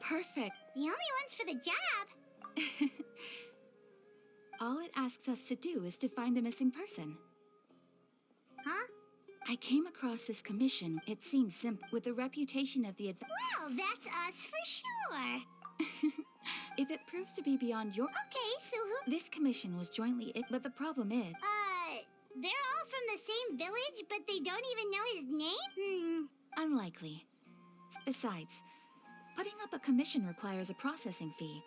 perfect. The only ones for the job. All it asks us to do is to find a missing person. Huh? I came across this commission. It seems simple, with the reputation of the Well, that's us for sure. If it proves to be beyond your... Okay, so who... This commission was jointly... But the problem is... They're all from the same village, but they don't even know his name? Unlikely. Besides, putting up a commission requires a processing fee.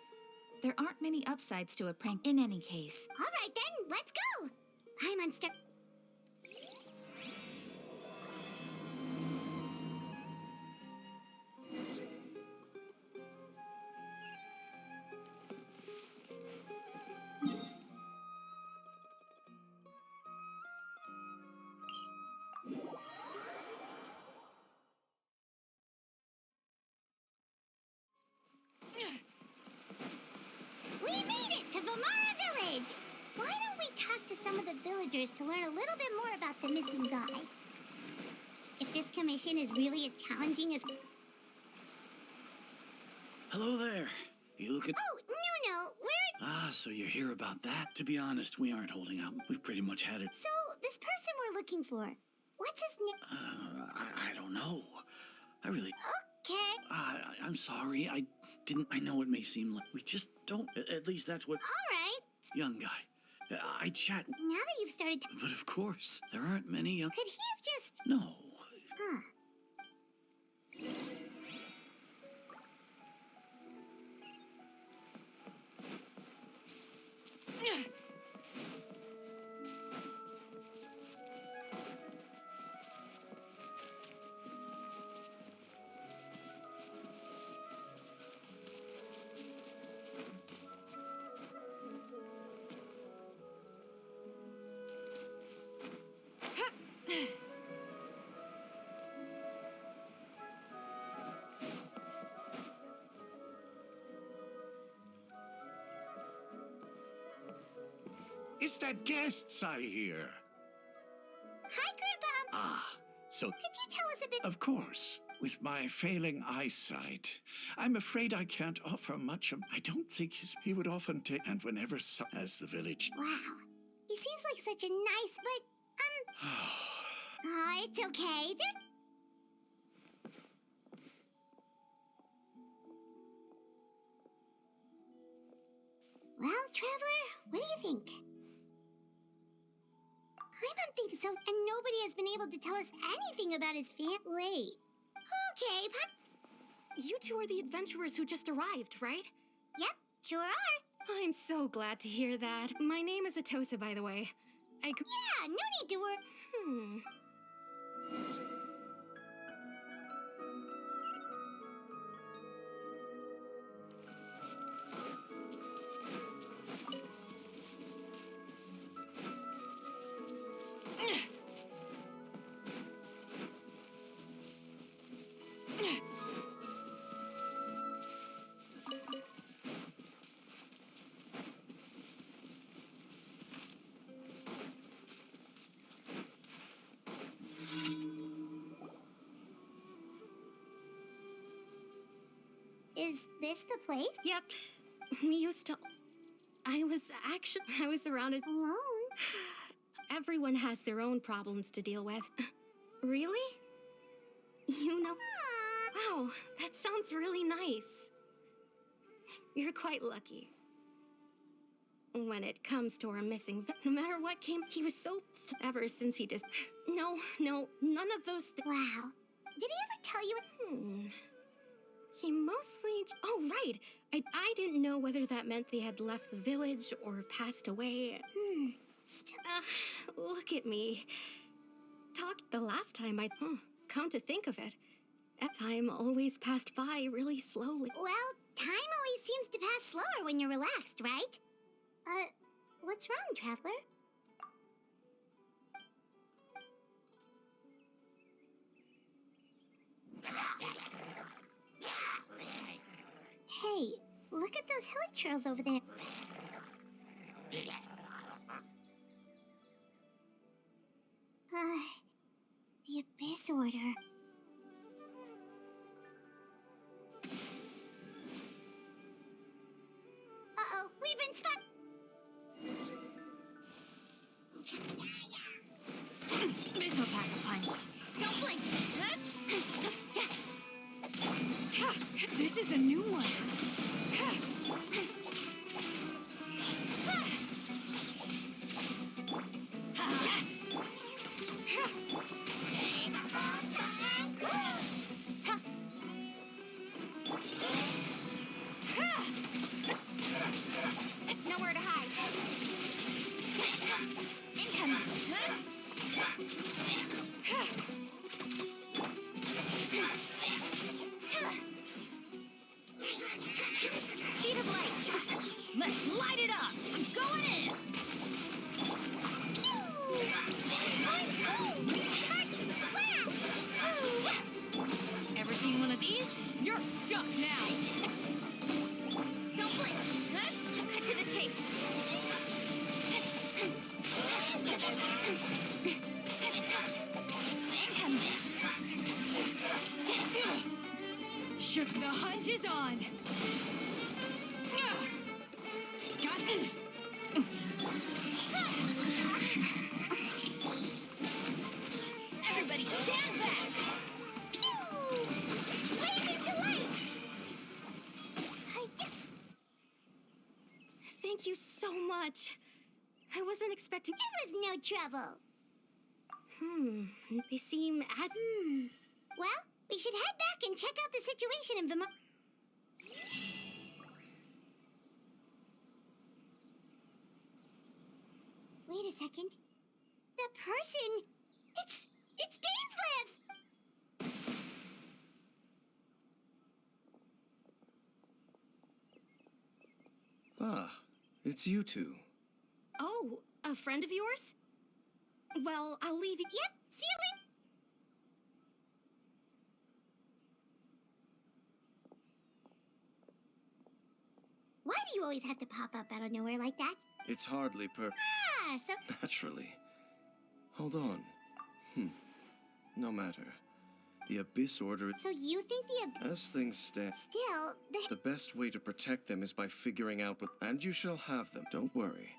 There aren't many upsides to a prank in any case. All right then, let's go. Hi, Monster. We made it to Vamara Village! Why don't we talk to some of the villagers to learn a little bit more about the missing guy? If this commission is really as challenging as... Hello there. You looking... Oh, no, we're... Ah, so you hear about that? To be honest, we aren't holding out. We've pretty much had it. So, this person we're looking for, what's his name? I don't know. I really... Okay. I'm sorry. I know it may seem like... We just don't... At least that's what... All right. Young guy. I chat... Now that you've started... But of course, there aren't many young... Could he have just... No. Huh. It's the guests I hear. Hi, Grandpa. Ah, so... Could you tell us a bit... Of course. With my failing eyesight, I'm afraid I can't offer much. I don't think he would often take... And whenever as the village... Wow. He seems like such a nice, but, it's okay. There's... Well, Traveler, what do you think? I don't think so, and nobody has been able to tell us anything about his family. Okay, You two are the adventurers who just arrived, right? Yep, sure are. I'm so glad to hear that. My name is Atosa, by the way. Yeah, no need to worry. Is this the place? Yep. We used to... I was surrounded... Alone? Everyone has their own problems to deal with. Really? You know... Wow, that sounds really nice. You're quite lucky. When it comes to our missing... No matter what came, he was so... Ever since he just... No, none of those... Wow. Did he ever tell you... He mostly... Oh, right. I didn't know whether that meant they had left the village or passed away. Look at me. Talked the last time come to think of it. That time always passed by really slowly. Well, time always seems to pass slower when you're relaxed, right? What's wrong, Traveler? Hey, look at those hilly trails over there. The Abyss Order. even spot. This'll pack a punch. Don't blink. This is a new one. Nowhere to hide. Incoming. Speed of light. Let's light it up. I'm going in. Ever seen one of these? You're stuck now. Don't blink. Cut to the chase. Shook the hunt is on. Got it. Everybody stand back. Blazing to light. Thank you so much. I wasn't expecting. It was no trouble. They seem Well, we should head back and check out the situation in Vimar. Wait a second. The person. It's Dainsleif! Ah, it's you two. Oh, a friend of yours? Well, I'll leave you. Yep, see you later. Why do you always have to pop up out of nowhere like that? It's hardly Ah, so naturally. Hold on. No matter. The Abyss Order, so you think as things stand, still the best way to protect them is by figuring out what. And you shall have them. Don't worry.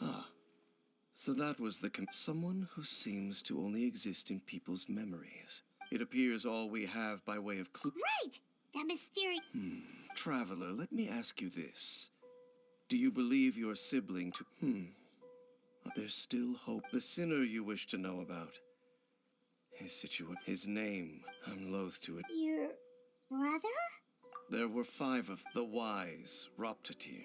Ah. So that was someone who seems to only exist in people's memories. It appears all we have by way of clue. right. That mysterious. Traveler, let me ask you this. Do you believe your sibling to... There's still hope. The sinner you wish to know about. His name. I'm loath to it. Your brother? There were 5 of the wise, Roptatir.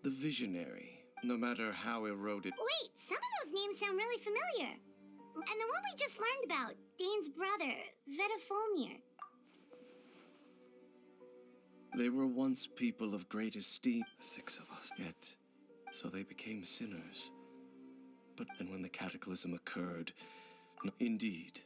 The visionary, no matter how eroded... Wait, some of those names sound really familiar. And the one we just learned about, Dane's brother, Vetafolnir. They were once people of great esteem. 6 of us, yet. So they became sinners. And when the cataclysm occurred... Indeed.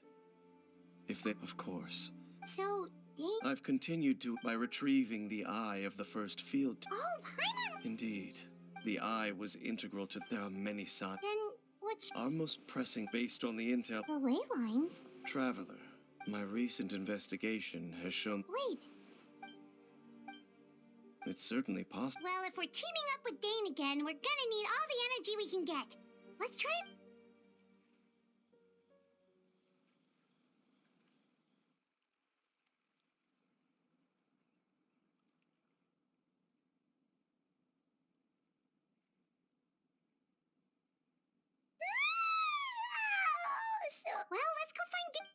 If they... Of course. So, Dane... I've continued by retrieving the eye of the first field. Oh, Paimon! Indeed. The eye was integral to... There are many signs. Then, what's... Our most pressing, based on the intel... The ley lines? Traveler, my recent investigation has shown... Wait. It's certainly possible. Well, if we're teaming up with Dane again, we're gonna need all the energy we can get. Let's try... Well, let's go find Dane.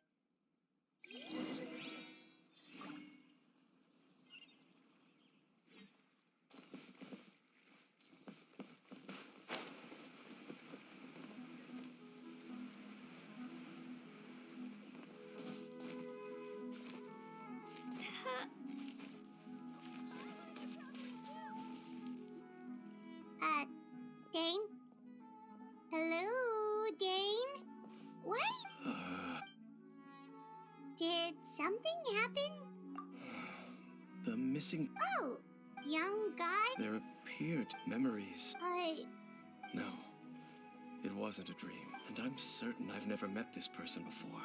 Dane? Hello, Dane? What? Did something happen? The missing... Oh, young guy? There appeared memories. I... No. It wasn't a dream, and I'm certain I've never met this person before.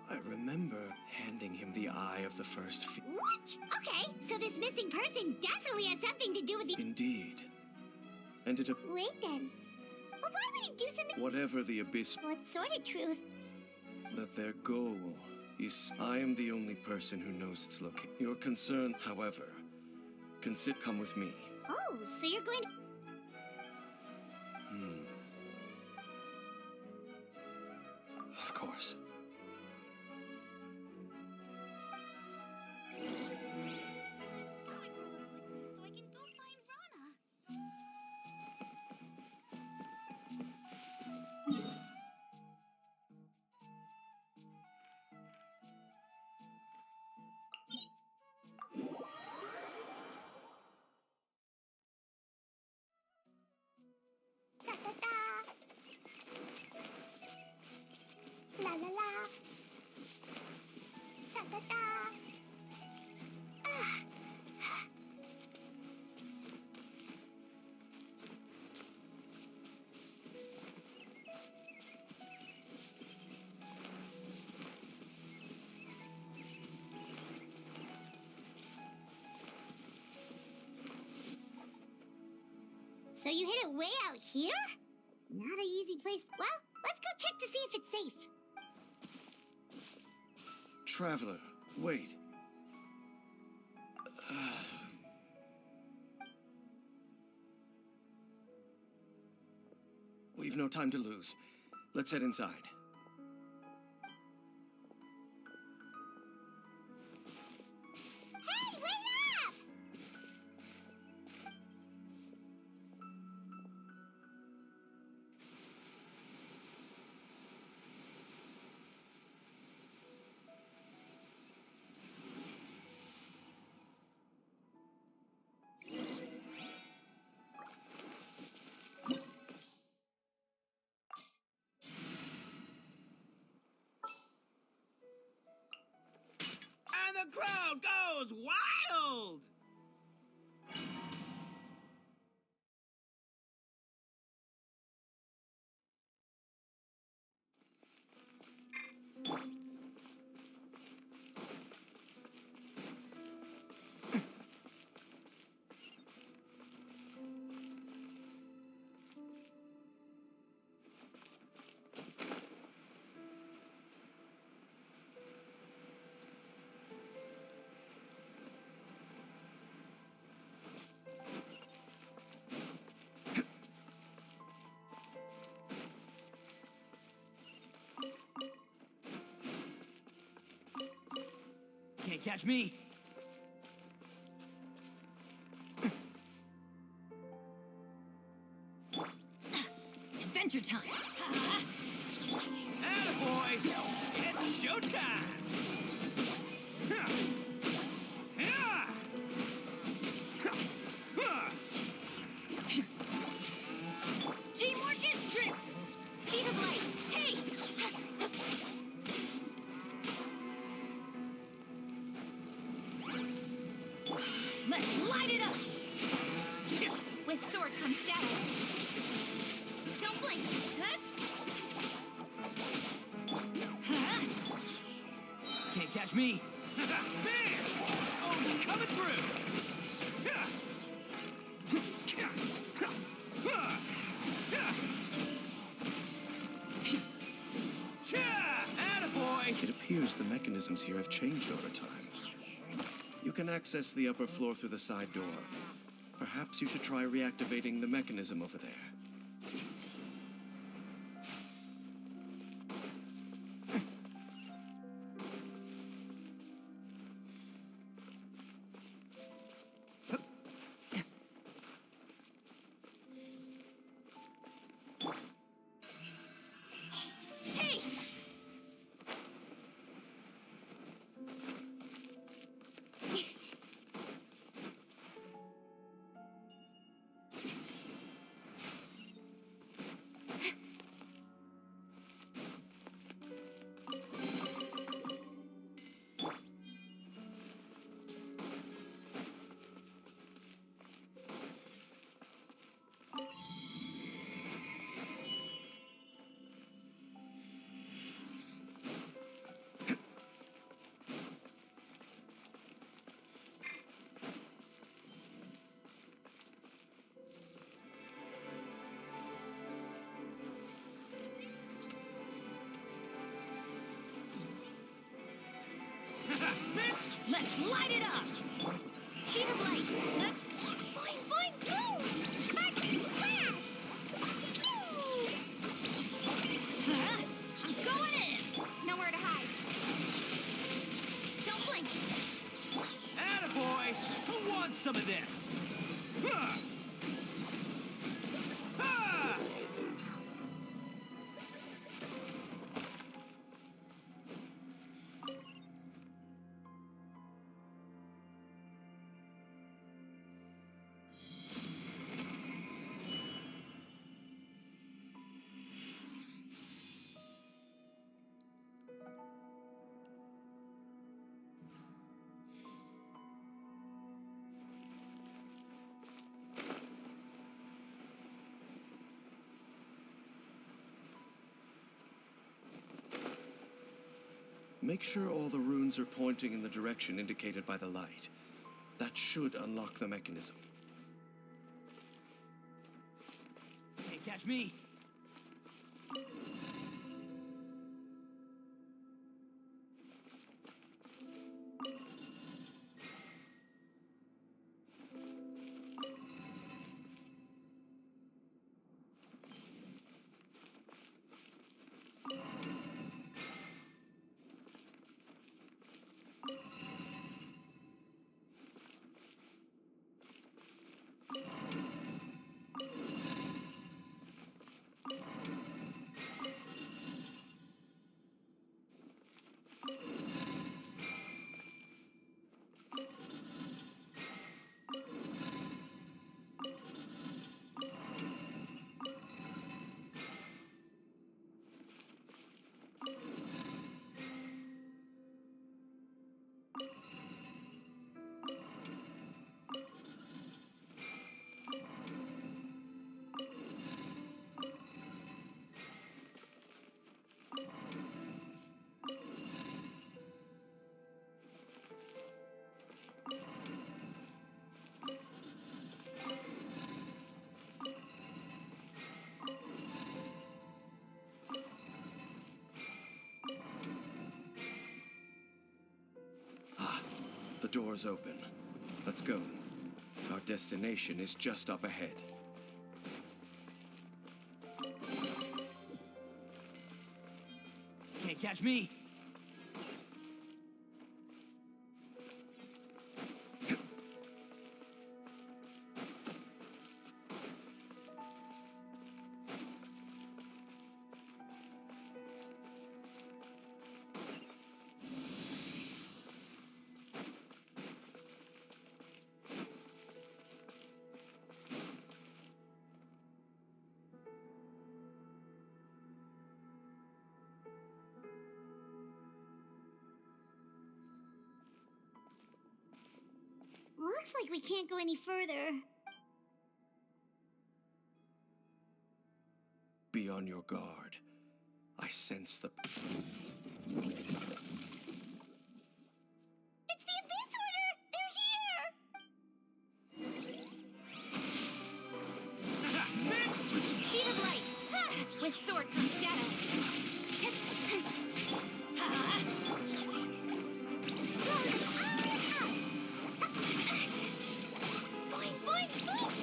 I remember handing him the eye of the first What? Okay, so this missing person definitely has something to do with the... Indeed. And it... Wait then. But why would he do something... Whatever the abyss... What sort of truth? That their goal is... I am the only person who knows its location. Your concern, however, come with me. Oh, so you're going... Of course. So I can go find Rana. Da da da. La la la. Da da da. Ah. So you hid it way out here? Not an easy place. Well, let's go check to see if it's safe. Traveler, wait. We've no time to lose. Let's head inside. Hey, wait up! And the crowd goes wild! Can't catch me. Adventure time! Attaboy! It's showtime! Teamwork is strength! Speed of light! Hey! Let's light it up! With sword comes shadow. Don't blink! Huh? Can't catch me. Bam! Oh, you're coming through! Attaboy! It appears the mechanisms here have changed over time. You can access the upper floor through the side door. Perhaps you should try reactivating the mechanism over there. Hey! light it up! Speed of light. Boing, boing, boom! Max blast! Huh? I'm going in! Nowhere to hide. Don't blink. Attaboy! Who wants some of this? Huh. Ha! Make sure all the runes are pointing in the direction indicated by the light. That should unlock the mechanism. Can't catch me. The door's open. Let's go. Our destination is just up ahead. Can't catch me. Looks like we can't go any further. Be on your guard. I sense the... It's the Abyss Order! They're here! Speed of light! Ha! With sword comes shadow. Boing, boing, boing!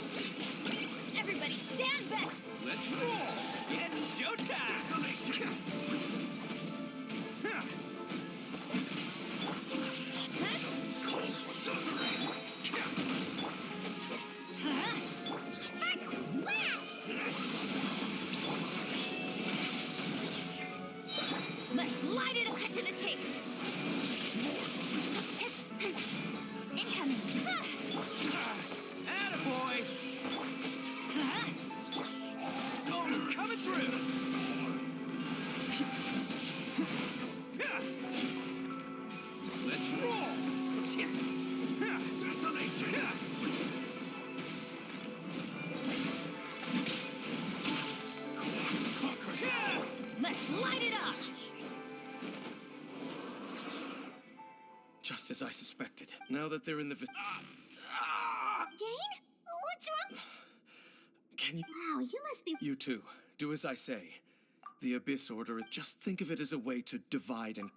Everybody stand back! Let's roll! It's showtime! Let's light it up to the chase! Incoming! Attaboy! Oh, coming through! Let's roll! Let's light it up! Just as I suspected. Now that they're in the... Dane? What's wrong? Can you... Wow, you must be... You too. Do as I say. The Abyss Order, just think of it as a way to divide and...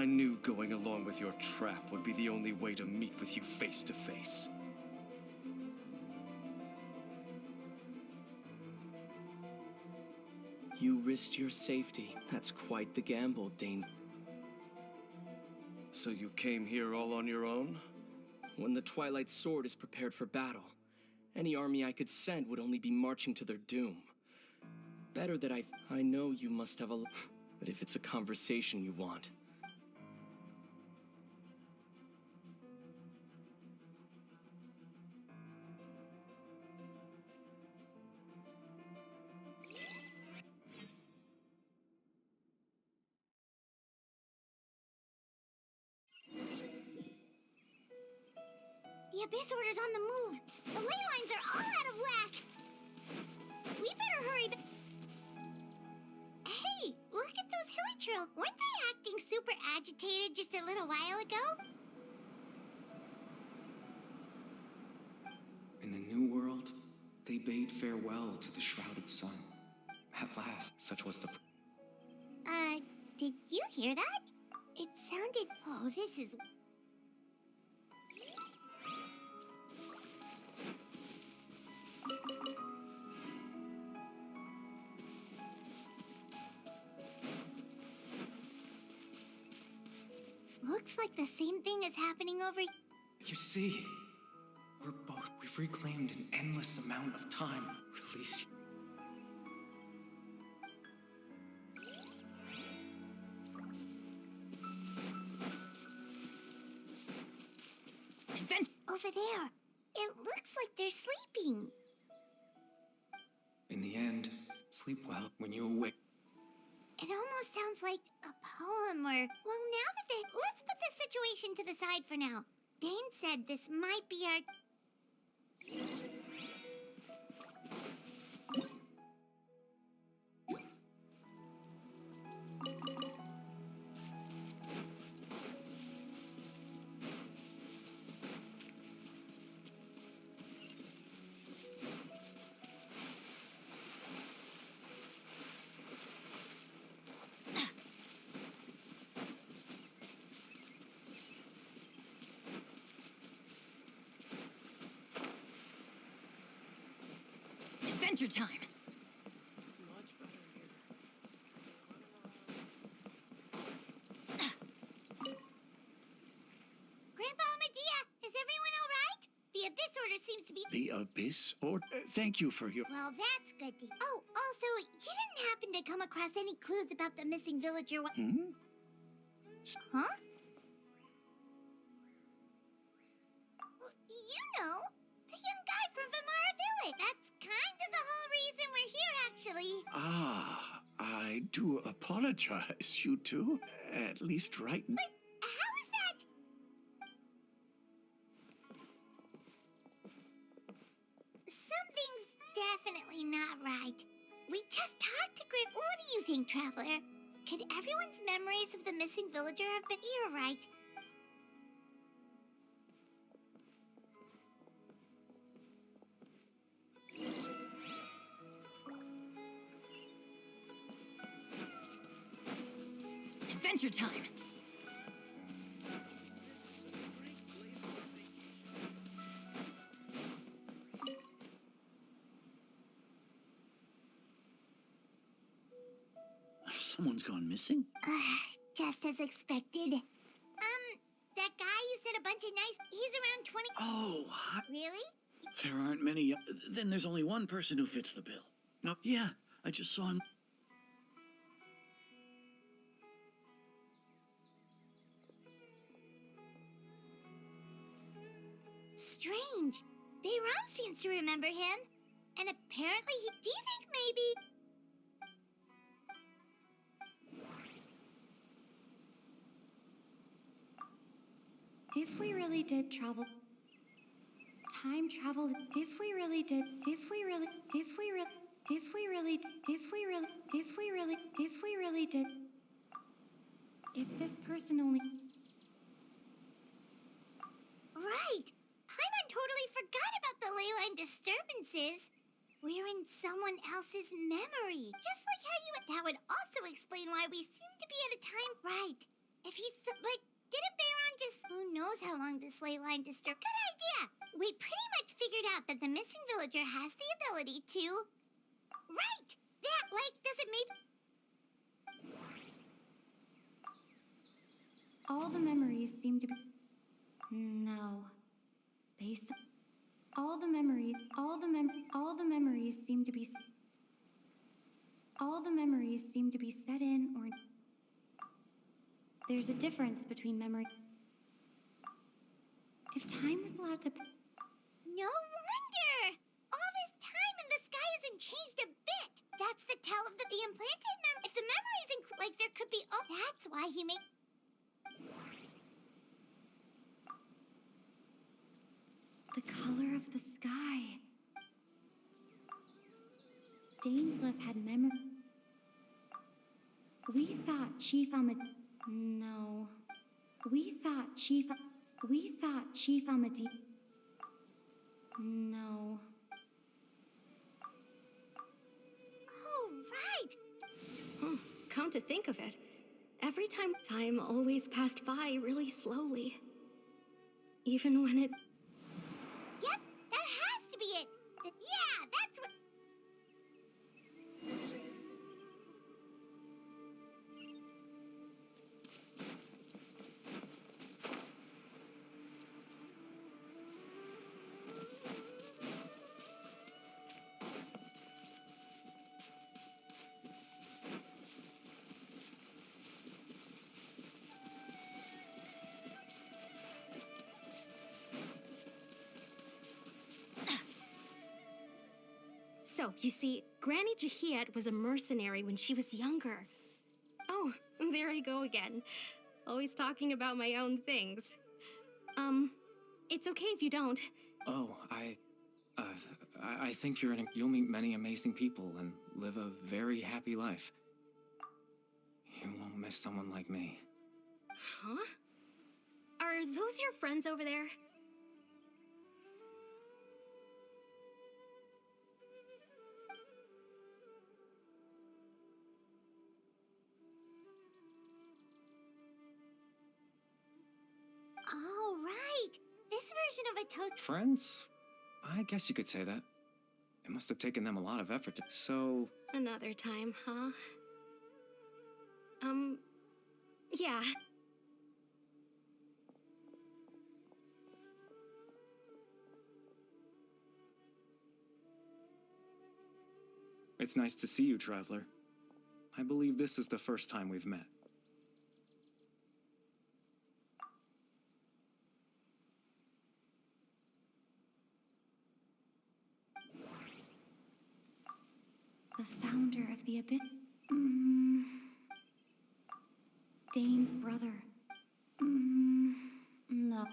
knew going along with your trap would be the only way to meet with you face to face. You risked your safety. That's quite the gamble, Dane. So you came here all on your own? When the Twilight Sword is prepared for battle, any army I could send would only be marching to their doom. Better that I know you must have a... But if it's a conversation you want... The Abyss Order's on the move. The ley lines are all out of whack. We better hurry. Hey, look at those Hilichurl. Weren't they acting super agitated just a little while ago? In the New World, they bade farewell to the shrouded sun. At last, such was the... Did you hear that? It sounded... Oh, this is... Looks like the same thing is happening over... You see, we've reclaimed an endless amount of time. Release... Over there. It looks like they're sleeping. In the end, sleep well when you awake. It almost sounds like a poem or... Well, now that they... Let's put this situation to the side for now. Dane said this might be our... Adventure time! Grandpa Medea, is everyone all right? The Abyss Order seems to be... The Abyss Order? Thank you for your... Well, that's good. Oh, also, you didn't happen to come across any clues about the missing villager? Hmm? Huh? You know, the young guy from Vamara Village. That's kind of the whole reason we're here, actually. Ah, I do apologize, you two. At least right now. But how is that? Something's definitely not right. We just talked to Grip. What do you think, Traveler? Could everyone's memories of the missing villager have been... You're right. Adventure time! Someone's gone missing? Just as expected. That guy you said a bunch of nice... He's around 20... Oh, hi. Really? There aren't many. Then there's only one person who fits the bill. No, yeah, I just saw him. Strange. Bayram seems to remember him. And apparently he... Do you think maybe... If we really did travel... Time travel... If we really did... If we really did... If this person only... Right. Paimon totally forgot about the ley line disturbances. We're in someone else's memory. Just like how you... That would also explain why we seem to be at a time... Right. If he's... But didn't Bayron just... Who knows how long this ley line disturbed... Good idea! We pretty much figured out that the missing villager has the ability to... Right! That, like, does it maybe... All the memories seem to be... No. Based... All the memories seem to be... All the memories seem to be set in or... There's a difference between memory... If time was allowed to... No wonder! All this time and the sky hasn't changed a bit! That's the tell of the implanted If the memories include... Like, there could be... Oh, that's why he made... The color of the sky. Dainsleif had memory... We thought Chief Ahmed... No. We thought Chief Ahmed... No. Oh, right! Oh, come to think of it, every time always passed by really slowly. Even when it... Yep, that has to be it! Yeah, that's what... So, you see, Granny Jahiet was a mercenary when she was younger. Oh, there I go again. Always talking about my own things. It's okay if you don't. Oh, I think you'll meet many amazing people and live a very happy life. You won't miss someone like me. Huh? Are those your friends over there? Oh, right! This version of a toast... Friends? I guess you could say that. It must have taken them a lot of effort to... So... Another time, huh? Yeah. It's nice to see you, Traveler. I believe this is the first time we've met. The founder of the Abyss... Dane's brother. No.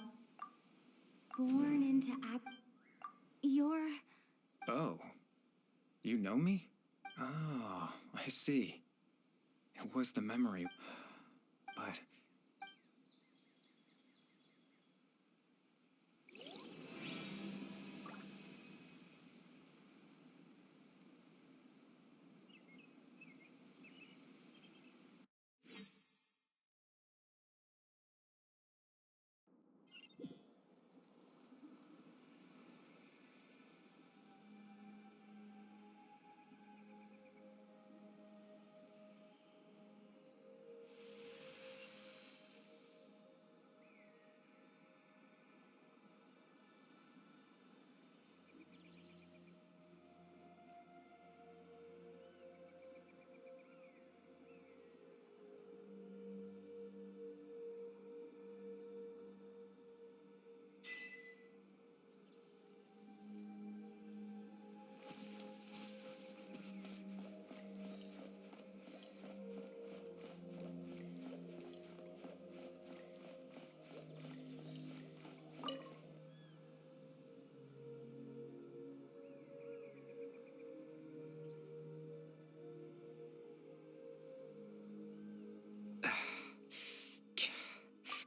Born into You're... Oh. You know me? Oh, I see. It was the memory. But...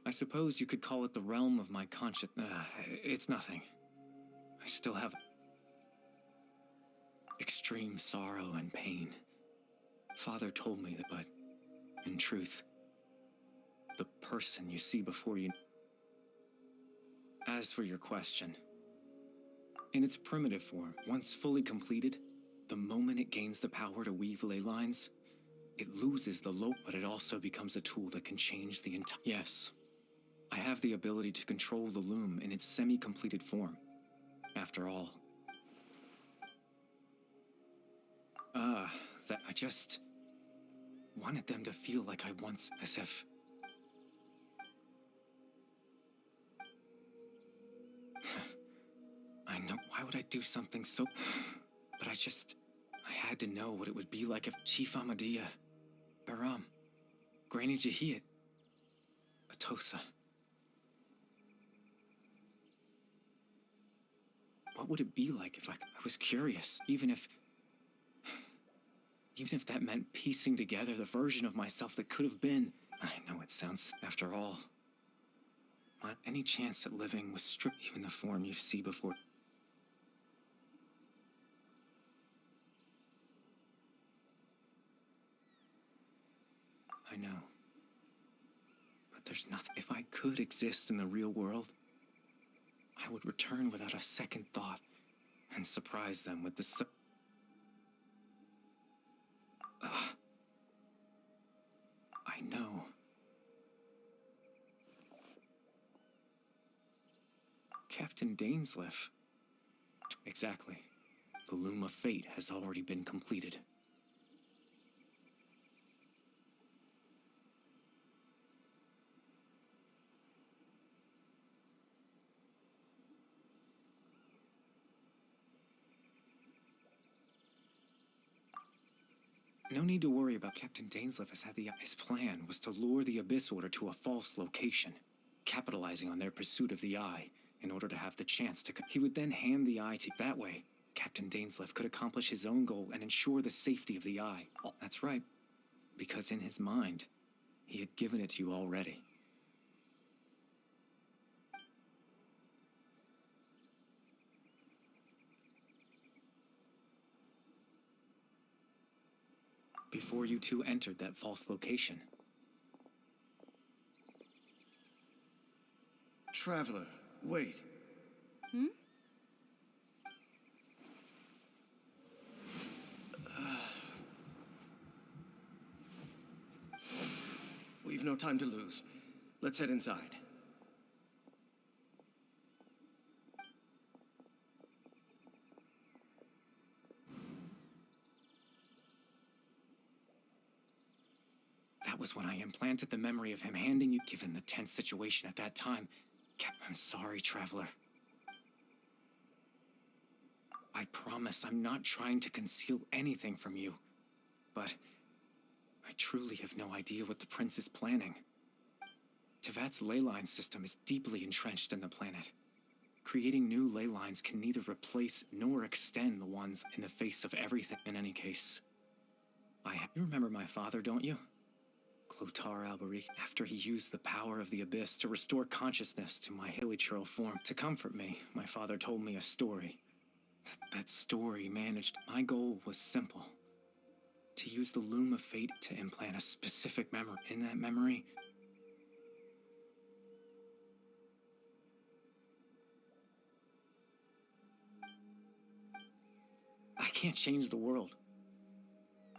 I suppose you could call it the realm of my conscience. It's nothing. I still have extreme sorrow and pain. Father told me that, but in truth, the person you see before you. As for your question, in its primitive form, once fully completed, the moment it gains the power to weave ley lines, it loses the but it also becomes a tool that can change the entire. Yes, I have the ability to control the loom in its semi-completed form. After all, that I just wanted them to feel like I once, as if. I know, why would I do something so. But I had to know what it would be like if Chief Amadia, Baram, Granny Jahiyat, Atosa. What would it be like if I was curious, even if that meant piecing together the version of myself that could have been. I know it sounds, after all, not any chance at living was stripped, even the form you see before. I know. But there's nothing. If I could exist in the real world, I would return without a second thought and surprise them with the I know. Captain Dainsleif. Exactly. The loom of fate has already been completed. No need to worry about Captain Dainsleif has had his plan was to lure the Abyss Order to a false location, capitalizing on their pursuit of the Eye in order to have the chance to. He would then hand the Eye to. That way, Captain Dainsleif could accomplish his own goal and ensure the safety of the Eye. Oh, that's right, because in his mind, he had given it to you already. Before you two entered that false location. Traveler, wait. We've no time to lose. Let's head inside. That was when I implanted the memory of him handing you. Given the tense situation at that time, I'm sorry, Traveler. I promise I'm not trying to conceal anything from you, but I truly have no idea what the Prince is planning. Tevat's ley line system is deeply entrenched in the planet. Creating new ley lines can neither replace nor extend the ones in the face of everything. In any case, you remember my father, don't you? Clotar Alberik, after he used the power of the Abyss to restore consciousness to my hilichurl form. To comfort me, my father told me a story. That story managed. My goal was simple. To use the Loom of Fate to implant a specific memory. In that memory, I can't change the world.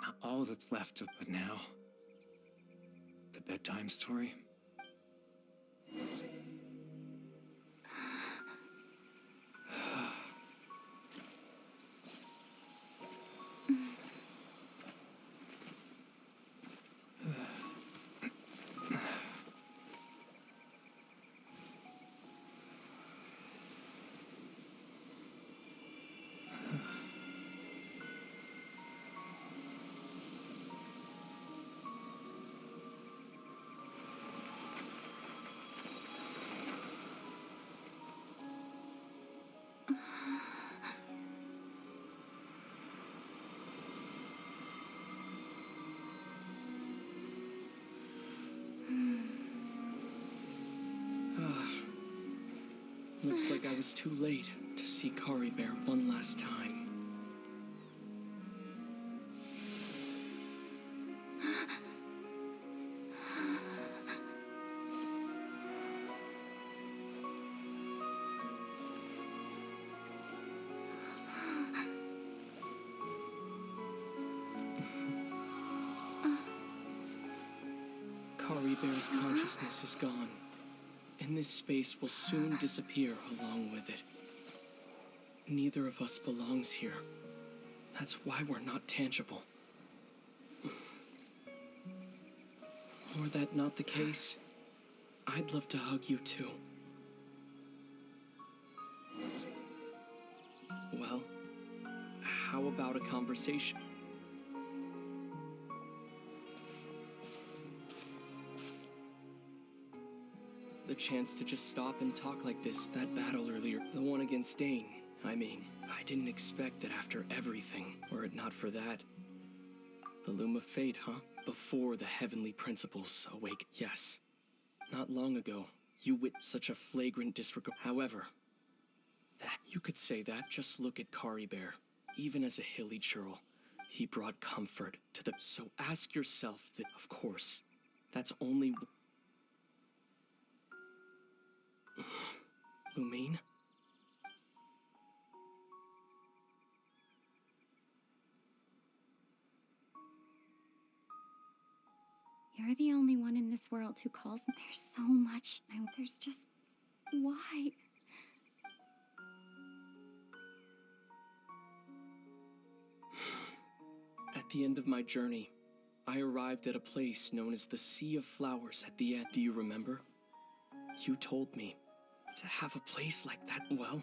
Not all that's left of, but now, the bedtime story. Looks like I was too late to see Kari Bear one last time. Kari Bear's consciousness is gone, and this space will soon disappear along with it. Neither of us belongs here. That's why we're not tangible. Were that not the case, I'd love to hug you too. Well, how about a conversation? The chance to just stop and talk like this, that battle earlier, the one against Dane, I mean, I didn't expect that after everything, were it not for that. The loom of fate, huh? Before the heavenly principles awake. Yes. Not long ago, you witnessed such a flagrant disregard. However, you could say that. Just look at Kari Bear. Even as a hilly churl, he brought comfort to the... So ask yourself that, of course, that's only... Lumine? You're the only one in this world who calls me. There's so much. There's just... Why? At the end of my journey, I arrived at a place known as the Sea of Flowers at the end. Do you remember? You told me to have a place like that. Well,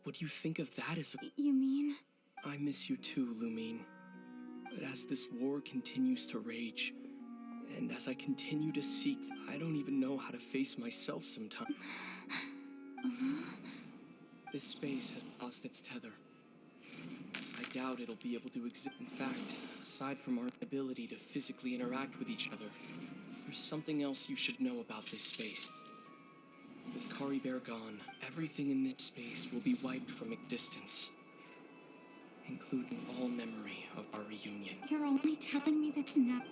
would you think of that as a... You mean? I miss you too, Lumine. But as this war continues to rage, and as I continue to seek, I don't even know how to face myself sometimes. This space has lost its tether. I doubt it'll be able to exist. In fact, aside from our ability to physically interact with each other, there's something else you should know about this space. With Kari Bear gone, everything in this space will be wiped from existence, including all memory of our reunion. You're only telling me this now.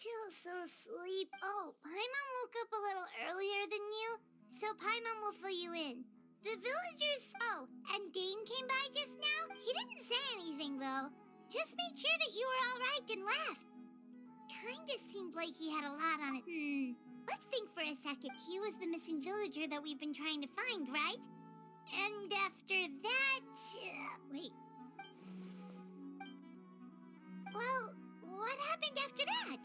Still some sleep. Oh, Paimon woke up a little earlier than you, so Paimon will fill you in. The villagers... Oh, and Dane came by just now? He didn't say anything, though. Just made sure that you were all right and left. Kinda seemed like he had a lot on it. Let's think for a second. He was the missing villager that we've been trying to find, right? And after that... wait. Well, what happened after that?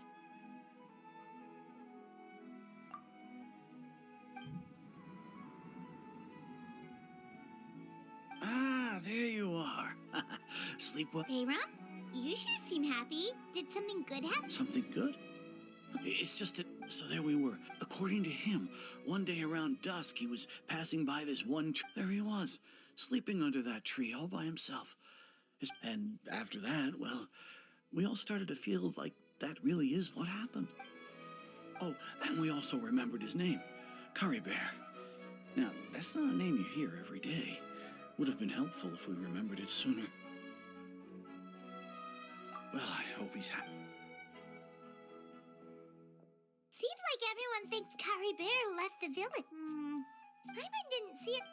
Ah, there you are. Sleep well. Hey, Ron? You sure seem happy. Did something good happen? Something good? It's just that, so there we were. According to him, one day around dusk, he was passing by this one tree. There he was, sleeping under that tree all by himself. And after that, well, we all started to feel like that really is what happened. Oh, and we also remembered his name, Kari Bear. Now, that's not a name you hear every day. Would have been helpful if we remembered it sooner. Well, I hope he's happy. Seems like everyone thinks Kari Bear left the village. Paimon didn't see her.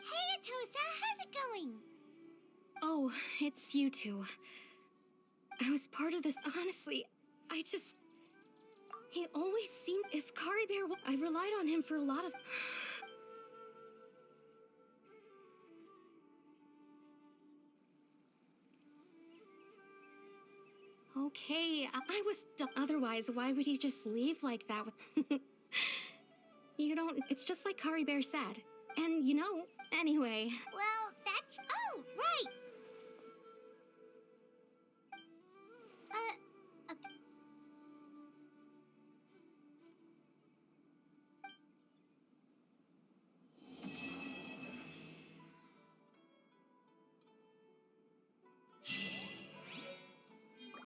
Hey, Atosa, how's it going? Oh, it's you two. I was part of this. Honestly, he always seemed... If Kari Bear... I relied on him for a lot of... Okay, I was otherwise, why would he just leave like that? You don't, it's just like Kari Bear said. And you know, anyway. Well, that's... Oh, right!